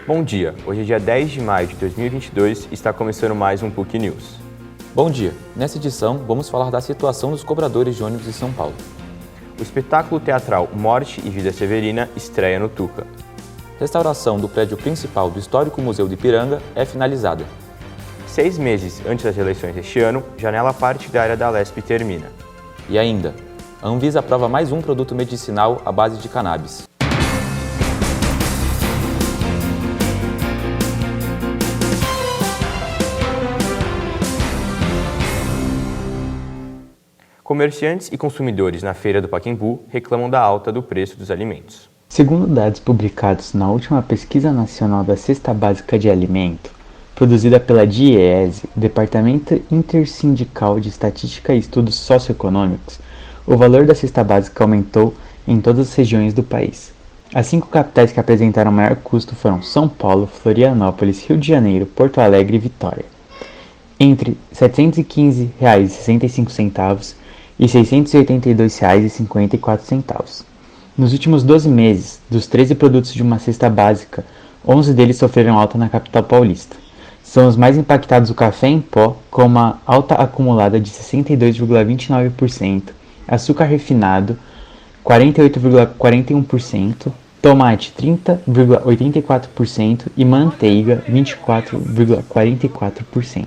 Bom dia, hoje é dia 10 de maio de 2022 e está começando mais um PUC News. Bom dia, nessa edição vamos falar da situação dos cobradores de ônibus em São Paulo. O espetáculo teatral Morte e Vida Severina estreia no Tuca. Restauração do prédio principal do Histórico Museu de Ipiranga é finalizada. 6 meses antes das eleições deste ano, janela partidária da Alesp termina. E ainda, a Anvisa aprova mais um produto medicinal à base de cannabis. Comerciantes e consumidores na Feira do Pacaembu reclamam da alta do preço dos alimentos. Segundo dados publicados na última Pesquisa Nacional da Cesta Básica de Alimento, produzida pela DIEESE, Departamento Intersindical de Estatística e Estudos Socioeconômicos, o valor da cesta básica aumentou em todas as regiões do país. As 5 capitais que apresentaram maior custo foram São Paulo, Florianópolis, Rio de Janeiro, Porto Alegre e Vitória. Entre R$ 715,65 e R$ 682,54. Nos últimos 12 meses, dos 13 produtos de uma cesta básica, 11 deles sofreram alta na capital paulista. São os mais impactados o café em pó, com uma alta acumulada de 62,29%, açúcar refinado, 48,41%, tomate, 30,84% e manteiga, 24,44%.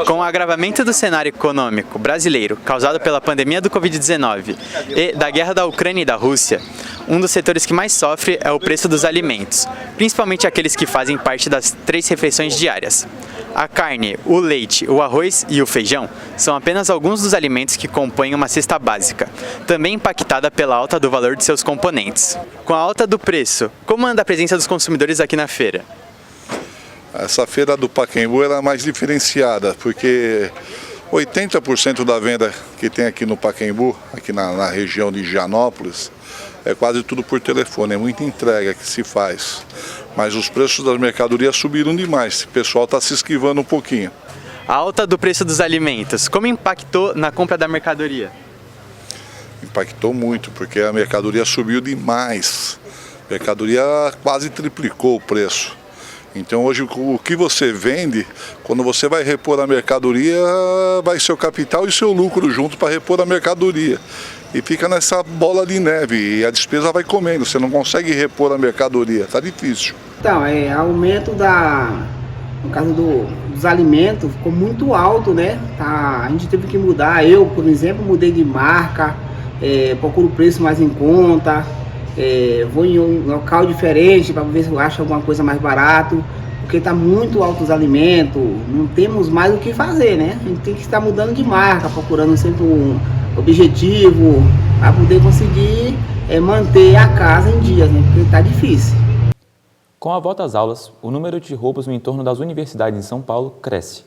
Com o agravamento do cenário econômico brasileiro causado pela pandemia do Covid-19 e da guerra da Ucrânia e da Rússia, um dos setores que mais sofre é o preço dos alimentos, principalmente aqueles que fazem parte das 3 refeições diárias. A carne, o leite, o arroz e o feijão são apenas alguns dos alimentos que compõem uma cesta básica, também impactada pela alta do valor de seus componentes. Com a alta do preço, como anda a presença dos consumidores aqui na feira? Essa feira do Pacaembu era mais diferenciada, porque 80% da venda que tem aqui no Pacaembu, aqui na região de Higienópolis, é quase tudo por telefone, é muita entrega que se faz. Mas os preços das mercadorias subiram demais, o pessoal está se esquivando um pouquinho. A alta do preço dos alimentos, como impactou na compra da mercadoria? Impactou muito, porque a mercadoria subiu demais. A mercadoria quase triplicou o preço. Então hoje o que você vende, quando você vai repor a mercadoria, vai seu capital e seu lucro junto para repor a mercadoria. E fica nessa bola de neve e a despesa vai comendo, você não consegue repor a mercadoria, está difícil. Então, aumento no caso dos alimentos, ficou muito alto, né? A gente teve que mudar, eu, por exemplo, mudei de marca, procuro o preço mais em conta. Vou em um local diferente para ver se eu acho alguma coisa mais barato, porque está muito alto os alimentos, não temos mais o que fazer, né? A gente tem que estar mudando de marca, procurando sempre um objetivo para poder conseguir manter a casa em dias, né? Porque está difícil. Com a volta às aulas, o número de roubos no entorno das universidades em São Paulo cresce.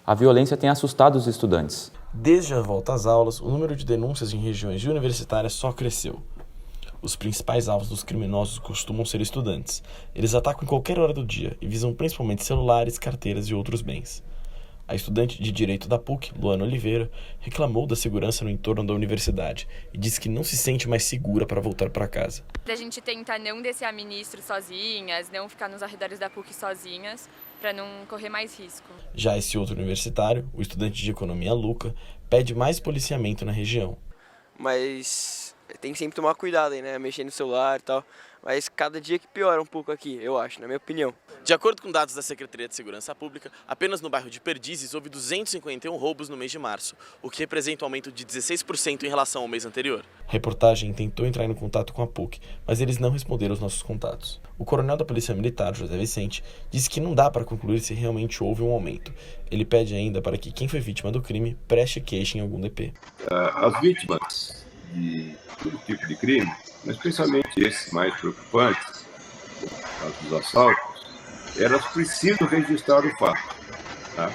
A violência tem assustado os estudantes. Desde a volta às aulas, o número de denúncias em regiões universitárias só cresceu. Os principais alvos dos criminosos costumam ser estudantes. Eles atacam em qualquer hora do dia e visam principalmente celulares, carteiras e outros bens. A estudante de Direito da PUC, Luana Oliveira, reclamou da segurança no entorno da universidade e disse que não se sente mais segura para voltar para casa. A gente tenta não descer a ministro sozinhas, não ficar nos arredores da PUC sozinhas, para não correr mais risco. Já esse outro universitário, o estudante de Economia Luca, pede mais policiamento na região. Mas tem que sempre tomar cuidado aí, né? Mexer no celular e tal. Mas cada dia que piora um pouco aqui, eu acho, na minha opinião. De acordo com dados da Secretaria de Segurança Pública, apenas no bairro de Perdizes houve 251 roubos no mês de março, o que representa um aumento de 16% em relação ao mês anterior. A reportagem tentou entrar em contato com a PUC, mas eles não responderam aos nossos contatos. O coronel da Polícia Militar, José Vicente, disse que não dá para concluir se realmente houve um aumento. Ele pede ainda para que quem foi vítima do crime preste queixa em algum DP. As vítimas de todo tipo de crime, mas especialmente esses mais preocupantes, os assaltos, elas precisam registrar o fato, tá?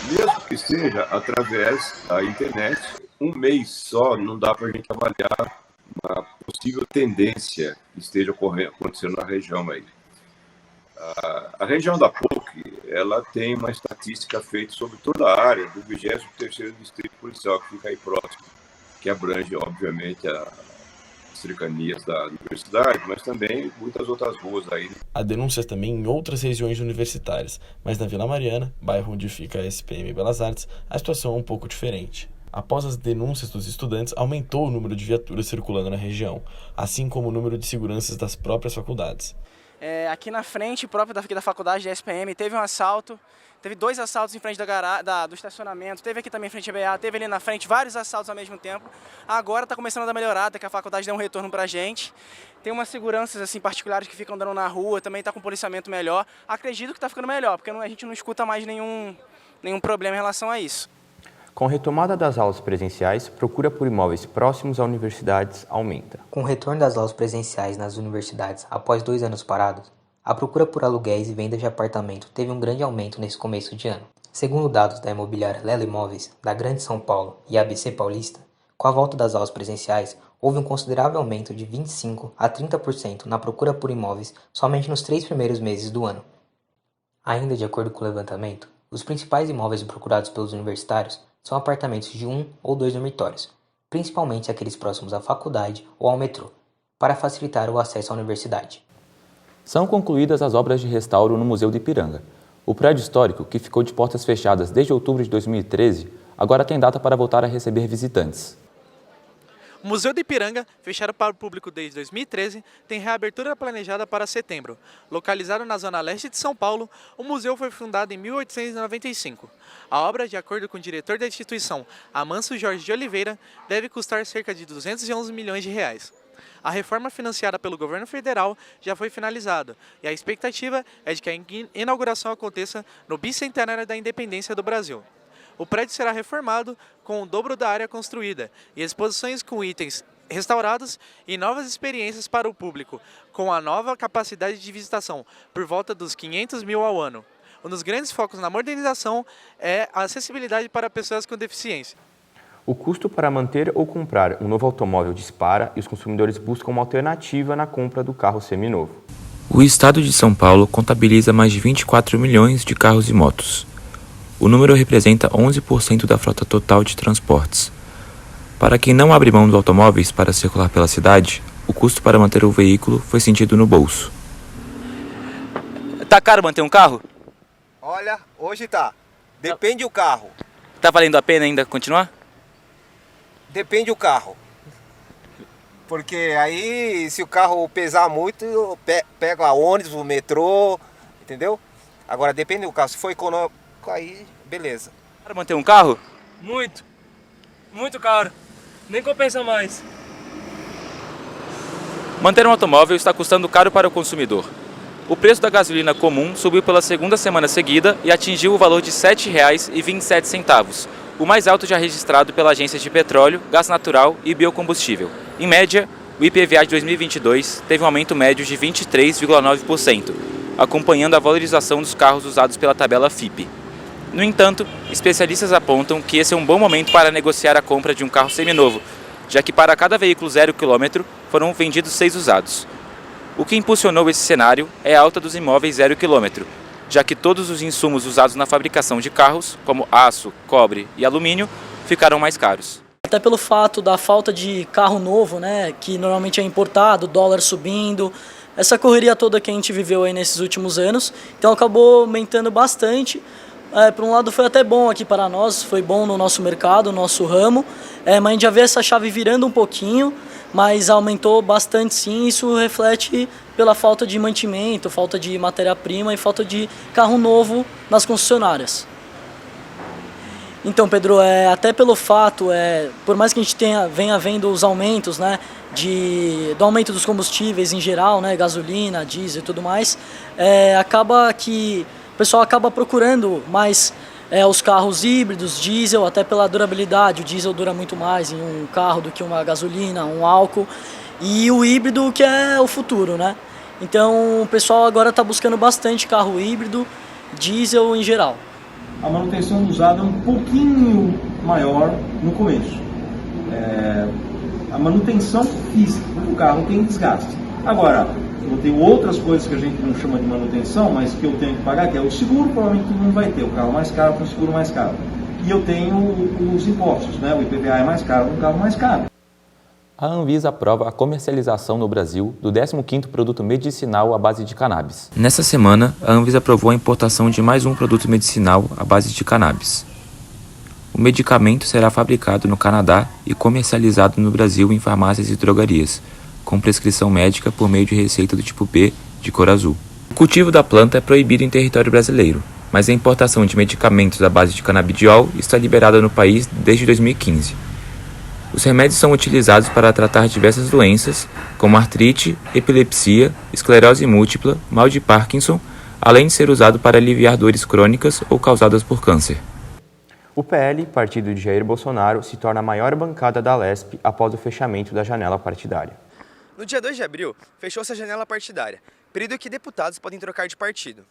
Mesmo que seja através da internet, um mês só não dá para a gente avaliar uma possível tendência que esteja acontecendo na região aí. A região da PUC, ela tem uma estatística feita sobre toda a área do 23º Distrito Policial, que fica aí próximo, que abrange, obviamente, cercanias da universidade, mas também muitas outras ruas aí. Há denúncias também em outras regiões universitárias, mas na Vila Mariana, bairro onde fica a SPM Belas Artes, a situação é um pouco diferente. Após as denúncias dos estudantes, aumentou o número de viaturas circulando na região, assim como o número de seguranças das próprias faculdades. Aqui na frente, próprio da faculdade da SPM, teve um assalto, teve 2 assaltos em frente do estacionamento, teve aqui também em frente à BA, teve ali na frente vários assaltos ao mesmo tempo. Agora está começando a dar melhorada, que a faculdade deu um retorno pra gente. Tem umas seguranças assim, particulares que ficam andando na rua, também está com policiamento melhor. Acredito que está ficando melhor, porque a gente não escuta mais nenhum problema em relação a isso. Com a retomada das aulas presenciais, procura por imóveis próximos a universidades aumenta. Com o retorno das aulas presenciais nas universidades após 2 anos parados, a procura por aluguéis e vendas de apartamento teve um grande aumento nesse começo de ano. Segundo dados da imobiliária Lelo Imóveis, da Grande São Paulo e ABC Paulista, com a volta das aulas presenciais, houve um considerável aumento de 25% a 30% na procura por imóveis somente nos 3 primeiros meses do ano. Ainda de acordo com o levantamento, os principais imóveis procurados pelos universitários são apartamentos de 1 ou 2 dormitórios, principalmente aqueles próximos à faculdade ou ao metrô, para facilitar o acesso à universidade. São concluídas as obras de restauro no Museu do Ipiranga. O prédio histórico, que ficou de portas fechadas desde outubro de 2013, agora tem data para voltar a receber visitantes. O Museu do Ipiranga, fechado para o público desde 2013, tem reabertura planejada para setembro. Localizado na zona leste de São Paulo, o museu foi fundado em 1895. A obra, de acordo com o diretor da instituição, Amâncio Jorge de Oliveira, deve custar cerca de 211 milhões de reais. A reforma financiada pelo governo federal já foi finalizada e a expectativa é de que a inauguração aconteça no bicentenário da independência do Brasil. O prédio será reformado com o dobro da área construída e exposições com itens restaurados e novas experiências para o público, com a nova capacidade de visitação, por volta dos 500 mil ao ano. Um dos grandes focos na modernização é a acessibilidade para pessoas com deficiência. O custo para manter ou comprar um novo automóvel dispara e os consumidores buscam uma alternativa na compra do carro seminovo. O estado de São Paulo contabiliza mais de 24 milhões de carros e motos. O número representa 11% da frota total de transportes. Para quem não abre mão dos automóveis para circular pela cidade, o custo para manter o veículo foi sentido no bolso. Tá caro manter um carro? Olha, hoje tá. Depende do carro. Tá valendo a pena ainda continuar? Depende do carro. Porque aí, se o carro pesar muito, pega ônibus, o metrô, entendeu? Agora, depende do carro. Se for econômico, aí, beleza. Para manter um carro? Muito. Muito caro. Nem compensa mais. Manter um automóvel está custando caro para o consumidor. O preço da gasolina comum subiu pela segunda semana seguida e atingiu o valor de R$ 7,27, o mais alto já registrado pela Agência de Petróleo, Gás Natural e Biocombustível. Em média, o IPVA de 2022 teve um aumento médio de 23,9%, acompanhando a valorização dos carros usados pela tabela FIPE. No entanto, especialistas apontam que esse é um bom momento para negociar a compra de um carro seminovo, já que para cada veículo 0 km foram vendidos 6 usados. O que impulsionou esse cenário é a alta dos imóveis 0 km, já que todos os insumos usados na fabricação de carros, como aço, cobre e alumínio, ficaram mais caros. Até pelo fato da falta de carro novo, né, que normalmente é importado, dólar subindo, essa correria toda que a gente viveu aí nesses últimos anos, então acabou aumentando bastante. Por um lado foi até bom aqui para nós, foi bom no nosso mercado, no nosso ramo, mas a gente já vê essa chave virando um pouquinho, mas aumentou bastante sim, isso reflete pela falta de mantimento, falta de matéria-prima e falta de carro novo nas concessionárias. Então, Pedro, até pelo fato, por mais que a gente venha vendo os aumentos, né, do aumento dos combustíveis em geral, né, gasolina, diesel e tudo mais, acaba que o pessoal acaba procurando mais os carros híbridos, diesel, até pela durabilidade. O diesel dura muito mais em um carro do que uma gasolina, um álcool. E o híbrido que é o futuro, né? Então o pessoal agora está buscando bastante carro híbrido, diesel em geral. A manutenção usada é um pouquinho maior no começo. A manutenção física do carro tem desgaste. Agora, eu tenho outras coisas que a gente não chama de manutenção, mas que eu tenho que pagar, que é o seguro, provavelmente todo mundo vai ter, o carro mais caro com o seguro mais caro. E eu tenho os impostos, né? O IPVA é mais caro com o carro mais caro. A Anvisa aprova a comercialização no Brasil do 15º produto medicinal à base de cannabis. Nessa semana, a Anvisa aprovou a importação de mais um produto medicinal à base de cannabis. O medicamento será fabricado no Canadá e comercializado no Brasil em farmácias e drogarias, com prescrição médica por meio de receita do tipo B de cor azul. O cultivo da planta é proibido em território brasileiro, mas a importação de medicamentos à base de canabidiol está liberada no país desde 2015. Os remédios são utilizados para tratar diversas doenças, como artrite, epilepsia, esclerose múltipla, mal de Parkinson, além de ser usado para aliviar dores crônicas ou causadas por câncer. O PL, partido de Jair Bolsonaro, se torna a maior bancada da Alesp após o fechamento da janela partidária. No dia 2 de abril, fechou-se a janela partidária, período que deputados podem trocar de partido.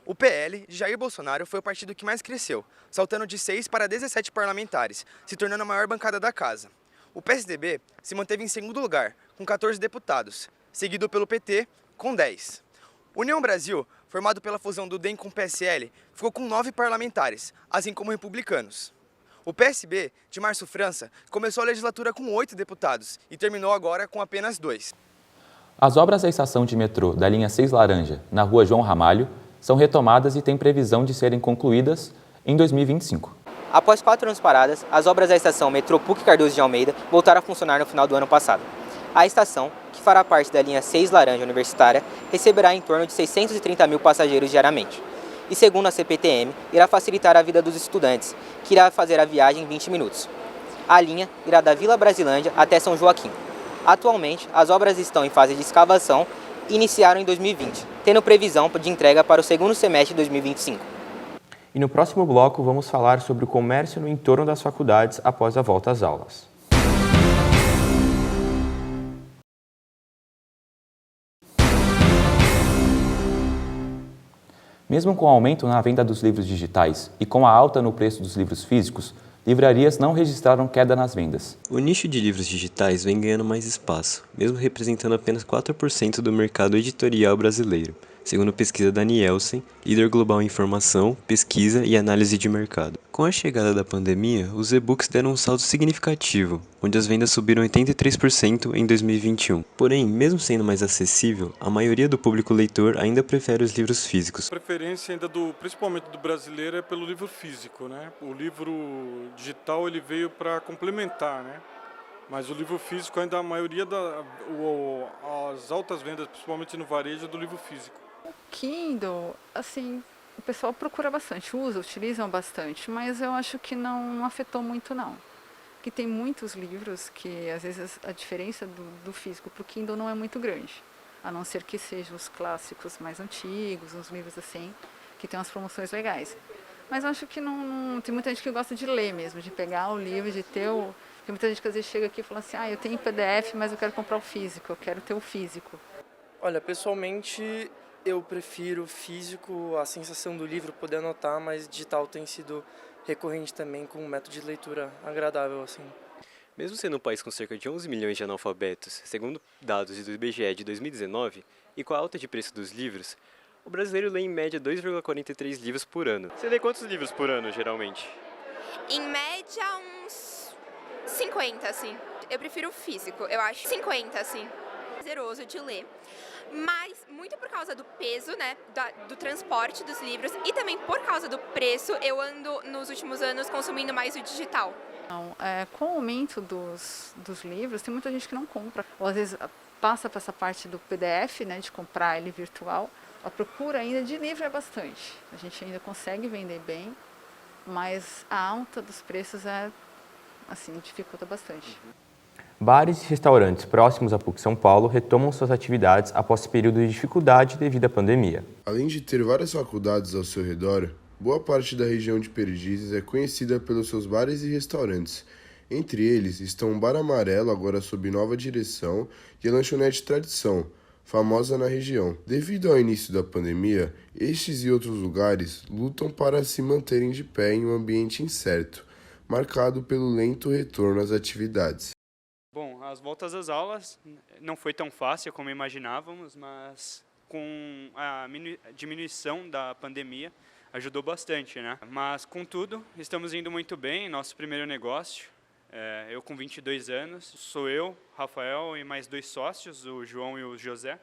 O PL de Jair Bolsonaro foi o partido que mais cresceu, saltando de 6 para 17 parlamentares, se tornando a maior bancada da casa. O PSDB se manteve em segundo lugar, com 14 deputados, seguido pelo PT, com 10. União Brasil, formado pela fusão do DEM com o PSL, ficou com 9 parlamentares, assim como republicanos. O PSB, de Márcio França, começou a legislatura com 8 deputados e terminou agora com apenas 2. As obras da estação de metrô da linha 6 Laranja, na rua João Ramalho, são retomadas e têm previsão de serem concluídas em 2025. Após 4 anos paradas, as obras da estação metrô PUC Cardoso de Almeida voltaram a funcionar no final do ano passado. A estação, que fará parte da linha 6 Laranja Universitária, receberá em torno de 630 mil passageiros diariamente. E segundo a CPTM, irá facilitar a vida dos estudantes, que irá fazer a viagem em 20 minutos. A linha irá da Vila Brasilândia até São Joaquim. Atualmente, as obras estão em fase de escavação e iniciaram em 2020, tendo previsão de entrega para o segundo semestre de 2025. E no próximo bloco vamos falar sobre o comércio no entorno das faculdades após a volta às aulas. Mesmo com o aumento na venda dos livros digitais e com a alta no preço dos livros físicos, livrarias não registraram queda nas vendas. O nicho de livros digitais vem ganhando mais espaço, mesmo representando apenas 4% do mercado editorial brasileiro, segundo pesquisa da Nielsen, líder global em informação, pesquisa e análise de mercado. Com a chegada da pandemia, os e-books deram um salto significativo, onde as vendas subiram 83% em 2021. Porém, mesmo sendo mais acessível, a maioria do público leitor ainda prefere os livros físicos. A preferência ainda principalmente do brasileiro é pelo livro físico, né? O livro digital ele veio para complementar, né? Mas o livro físico ainda a maioria as altas vendas, principalmente no varejo, é do livro físico. Kindle, assim, o pessoal procura bastante, utilizam bastante, mas eu acho que não afetou muito não. Porque tem muitos livros que às vezes a diferença do físico para o Kindle não é muito grande, a não ser que sejam os clássicos mais antigos, uns livros assim, que tem umas promoções legais. Mas eu acho que não tem muita gente que gosta de ler mesmo, de pegar o livro, de ter o... Tem muita gente que às vezes chega aqui e fala assim, eu tenho PDF, mas eu quero comprar o físico, eu quero ter o físico. Olha, pessoalmente eu prefiro físico, a sensação do livro, poder anotar, mas digital tem sido recorrente também com um método de leitura agradável, assim. Mesmo sendo um país com cerca de 11 milhões de analfabetos, segundo dados do IBGE de 2019, e com a alta de preço dos livros, o brasileiro lê em média 2,43 livros por ano. Você lê quantos livros por ano, geralmente? Em média, uns 50, assim. Eu prefiro o físico, eu acho 50, assim. Prazeroso de ler. Mas muito por causa do peso, né, do transporte dos livros e também por causa do preço, eu ando nos últimos anos consumindo mais o digital. Com o aumento dos livros, tem muita gente que não compra. Ou às vezes passa para essa parte do PDF, né, de comprar ele virtual. A procura ainda de livro é bastante. A gente ainda consegue vender bem, mas a alta dos preços dificulta bastante. Bares e restaurantes próximos à PUC São Paulo retomam suas atividades após esse período de dificuldade devido à pandemia. Além de ter várias faculdades ao seu redor, boa parte da região de Perdizes é conhecida pelos seus bares e restaurantes. Entre eles estão o Bar Amarelo, agora sob nova direção, e a Lanchonete Tradição, famosa na região. Devido ao início da pandemia, estes e outros lugares lutam para se manterem de pé em um ambiente incerto, marcado pelo lento retorno às atividades. Bom, as voltas às aulas não foi tão fácil como imaginávamos, mas com a diminuição da pandemia ajudou bastante, né? Mas, contudo, estamos indo muito bem, nosso primeiro negócio. Eu com 22 anos, sou eu, Rafael e mais 2 sócios, o João e o José.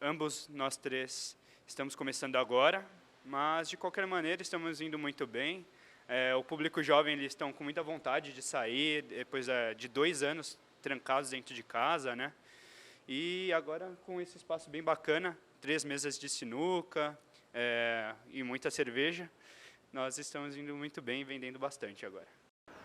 Ambos nós 3 estamos começando agora, mas de qualquer maneira estamos indo muito bem. O público jovem, eles estão com muita vontade de sair, depois de 2 anos trancados dentro de casa, né? E agora com esse espaço bem bacana, 3 mesas de sinuca e muita cerveja, nós estamos indo muito bem e vendendo bastante agora.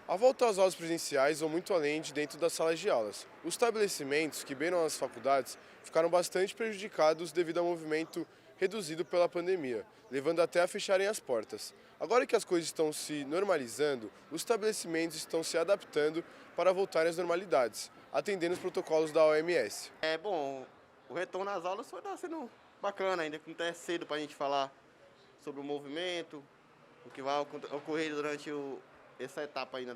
A volta às aulas presenciais vão muito além de dentro das salas de aulas. Os estabelecimentos que beiram as faculdades ficaram bastante prejudicados devido ao movimento reduzido pela pandemia, levando até a fecharem as portas. Agora que as coisas estão se normalizando, os estabelecimentos estão se adaptando para voltarem às normalidades, atendendo os protocolos da OMS. Bom, o retorno às aulas está sendo bacana, ainda que não é cedo para a gente falar sobre o movimento, o que vai ocorrer durante essa etapa ainda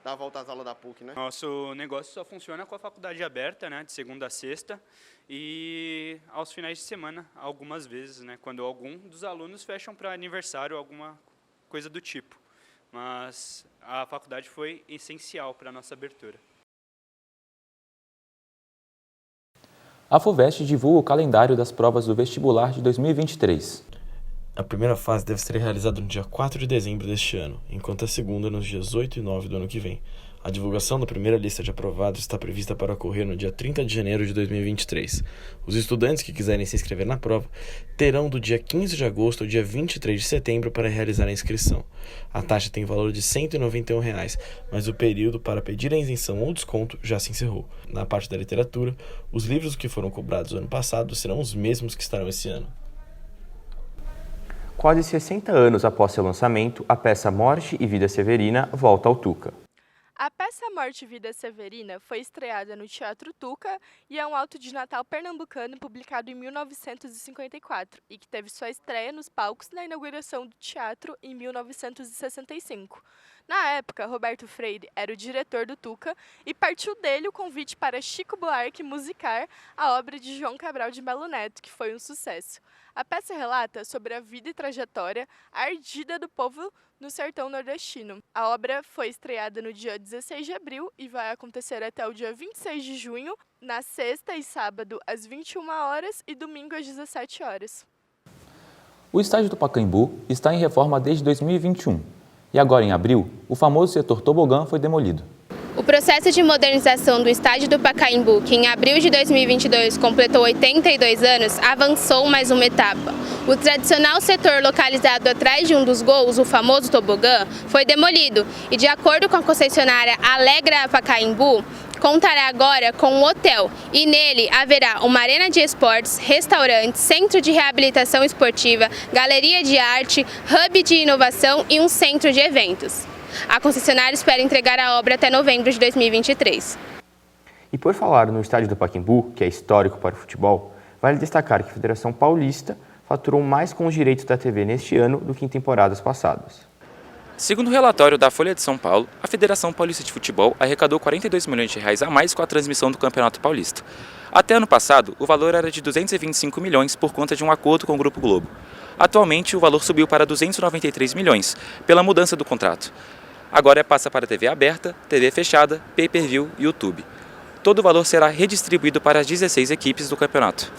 da volta às aulas da PUC, né? Nosso negócio só funciona com a faculdade aberta, né, de segunda a sexta, e aos finais de semana, algumas vezes, né, quando algum dos alunos fecham para aniversário, alguma coisa do tipo. Mas a faculdade foi essencial para a nossa abertura. A FUVEST divulga o calendário das provas do vestibular de 2023. A primeira fase deve ser realizada no dia 4 de dezembro deste ano, enquanto a segunda nos dias 8 e 9 do ano que vem. A divulgação da primeira lista de aprovados está prevista para ocorrer no dia 30 de janeiro de 2023. Os estudantes que quiserem se inscrever na prova terão do dia 15 de agosto ao dia 23 de setembro para realizar a inscrição. A taxa tem valor de R$ 191, mas o período para pedir a isenção ou desconto já se encerrou. Na parte da literatura, os livros que foram cobrados no ano passado serão os mesmos que estarão esse ano. Quase 60 anos após seu lançamento, a peça Morte e Vida Severina volta ao Tuca. A peça Morte e Vida Severina foi estreada no Teatro Tuca e é um auto de Natal pernambucano publicado em 1954 e que teve sua estreia nos palcos na inauguração do teatro em 1965. Na época, Roberto Freire era o diretor do Tuca e partiu dele o convite para Chico Buarque musicar a obra de João Cabral de Melo Neto, que foi um sucesso. A peça relata sobre a vida e trajetória ardida do povo no sertão nordestino. A obra foi estreada no dia 16 de abril e vai acontecer até o dia 26 de junho, na sexta e sábado às 21 horas e domingo às 17 horas. O estádio do Pacaembu está em reforma desde 2021 e agora em abril, o famoso setor tobogã foi demolido. O processo de modernização do estádio do Pacaembu, que em abril de 2022 completou 82 anos, avançou mais uma etapa. O tradicional setor localizado atrás de um dos gols, o famoso tobogã, foi demolido e, de acordo com a concessionária Alegra Pacaembu, contará agora com um hotel e nele haverá uma arena de esportes, restaurante, centro de reabilitação esportiva, galeria de arte, hub de inovação e um centro de eventos. A concessionária espera entregar a obra até novembro de 2023. E por falar no estádio do Pacaembu, que é histórico para o futebol, vale destacar que a Federação Paulista faturou mais com os direitos da TV neste ano do que em temporadas passadas. Segundo o relatório da Folha de São Paulo, a Federação Paulista de Futebol arrecadou 42 milhões de reais a mais com a transmissão do Campeonato Paulista. Até ano passado, o valor era de 225 milhões por conta de um acordo com o Grupo Globo. Atualmente, o valor subiu para 293 milhões, pela mudança do contrato. Agora passa para TV aberta, TV fechada, pay-per-view e YouTube. Todo o valor será redistribuído para as 16 equipes do campeonato.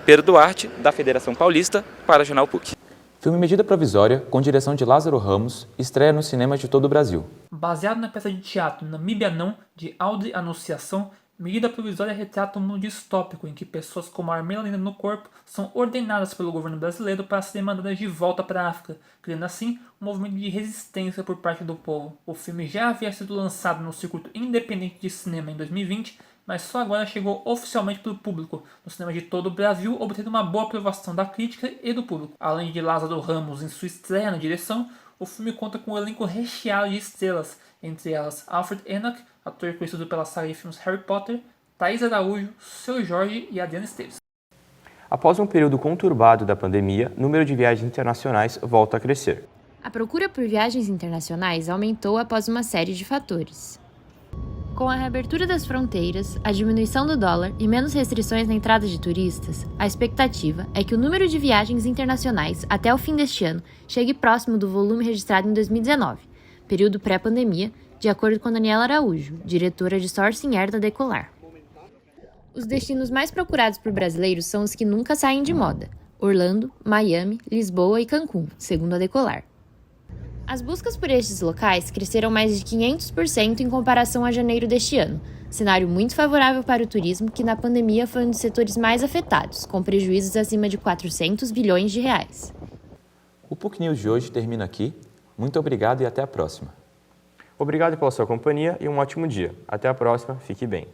Pedro Duarte, da Federação Paulista, para o Jornal PUC. Filme Medida Provisória, com direção de Lázaro Ramos, estreia nos cinemas de todo o Brasil. Baseado na peça de teatro Namíbia Não, de Audrey Anunciação, Medida Provisória retrata um mundo distópico em que pessoas com uma melanina no corpo são ordenadas pelo governo brasileiro para serem mandadas de volta para a África, criando assim um movimento de resistência por parte do povo. O filme já havia sido lançado no circuito independente de cinema em 2020, mas só agora chegou oficialmente para o público, no cinema de todo o Brasil, obtendo uma boa aprovação da crítica e do público. Além de Lázaro Ramos em sua estreia na direção, o filme conta com um elenco recheado de estrelas, entre elas Alfred Enoch, ator conhecido pela saga de filmes Harry Potter, Thaís Araújo, Seu Jorge e Adriana Esteves. Após um período conturbado da pandemia, o número de viagens internacionais volta a crescer. A procura por viagens internacionais aumentou após uma série de fatores. Com a reabertura das fronteiras, a diminuição do dólar e menos restrições na entrada de turistas, a expectativa é que o número de viagens internacionais até o fim deste ano chegue próximo do volume registrado em 2019, período pré-pandemia, de acordo com Daniela Araújo, diretora de Sourcing Air da Decolar. Os destinos mais procurados por brasileiros são os que nunca saem de moda: Orlando, Miami, Lisboa e Cancún, segundo a Decolar. As buscas por estes locais cresceram mais de 500% em comparação a janeiro deste ano, cenário muito favorável para o turismo, que na pandemia foi um dos setores mais afetados, com prejuízos acima de 400 bilhões de reais. O PUC News de hoje termina aqui. Muito obrigado e até a próxima. Obrigado pela sua companhia e um ótimo dia. Até a próxima, fique bem.